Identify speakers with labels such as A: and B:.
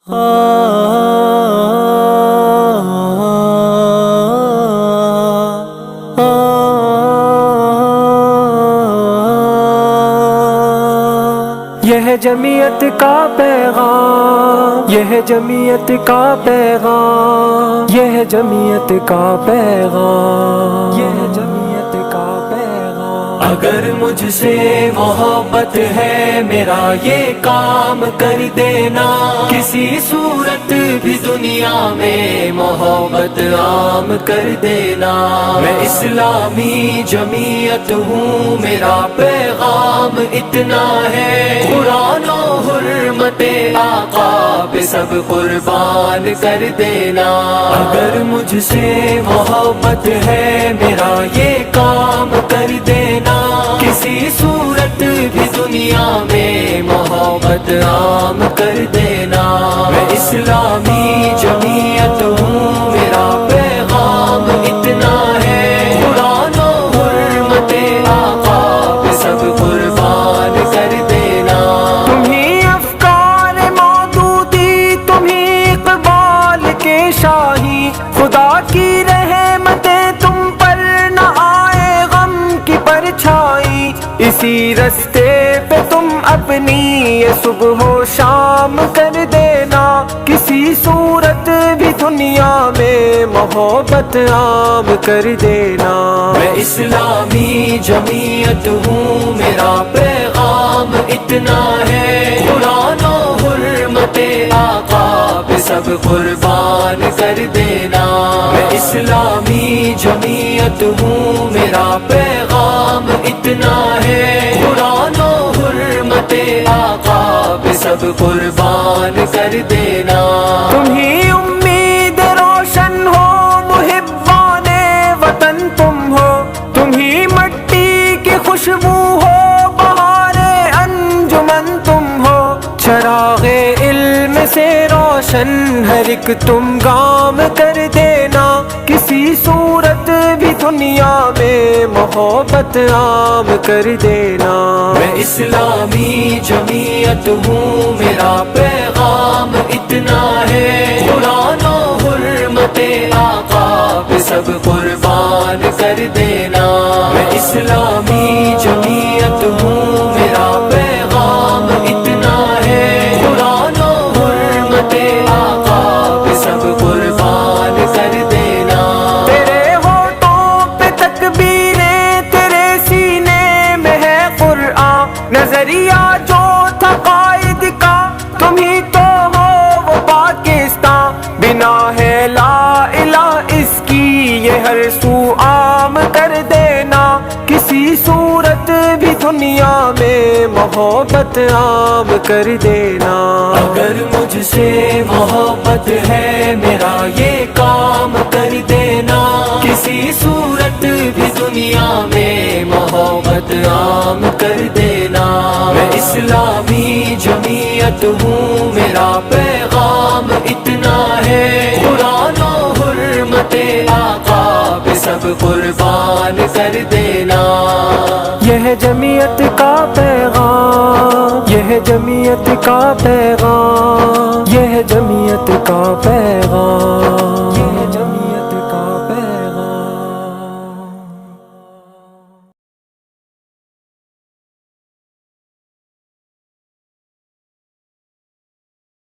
A: یہ جمعیت کا پیغام، یہ جمعیت کا پیغام، یہ جمعیت کا پیغام، یہ جمعیت کا پیغام۔ اگر مجھ سے محبت ہے میرا یہ کام کر دینا، کسی صورت بھی دنیا میں محبت عام کر دینا۔ میں اسلامی جمعیت ہوں، میرا پیغام اتنا ہے، قرآن و حرمت آقا پہ سب قربان کر دینا۔ اگر مجھ سے محبت ہے میرا یہ کام کر دینا، کسی صورت بھی دنیا میں محبت عام کر دینا۔ میں اسلامی جمعیت ہوں، میرا پیغام اتنا ہے، قرآن و حرمت آقا پہ سب قربان کر دینا۔ تمہیں افکار مودودی، تمہیں اقبال کے شاہی، خدا کی رحمتیں تم پر نہ آئے غم کی پرچھائی، اسی رستے پہ تم اپنی یہ صبح و شام کر دینا، کسی صورت بھی دنیا میں محبت عام کر دینا۔ میں اسلامی جمعیت ہوں، میرا پیغام اتنا ہے، قرآن و حرمت آقا پہ سب قربان کر دینا۔ میں اسلامی جمعیت ہوں، میرا پیغام اتنا ہے، قرآن و حرمت آقا پہ سب قربان کر دینا۔ تمہیں امید روشن ہو، محبان وطن تم ہو، تمہیں مٹی کی خوشبو ہو، بہار انجمن تم ہو، چراغ علم سے روشن ہر ایک تم گام کر دینا، کسی صورت بھی دنیا میں محبت عام کر دینا۔ میں اسلامی جمعیت ہوں، میرا پیغام اتنا ہے، قرآن و حرمت آقا پہ سب قربان کر دینا۔ میں اسلامی جمعیت ہوں، میرا پیغام اتنا ہے، قرآن و حرمت آقا پہ سب قربان کر دینا۔ تیرے ہونٹوں پہ تکبیریں، تیرے سینے میں ہے قرآن، نظریہ جو تھا قائد کا تمہیں تو ہو وہ پاکستان، بنا ہے لا الہ اس کی یہ ہر سو عام کر دینا، کسی صورت بھی دنیا میں محبت عام کر دینا۔ اگر مجھ سے محبت ہے میرا یہ کام کر دینا، کسی صورت بھی دنیا میں محبت عام کر دینا۔ میں اسلامی جمعیت ہوں، میرا پیغام اتنا ہے، قرآن و حرمت آقا پہ سب قربان کر دینا۔ یہ جمعیت کا پیغام، یہ جمعیت کا پیغام۔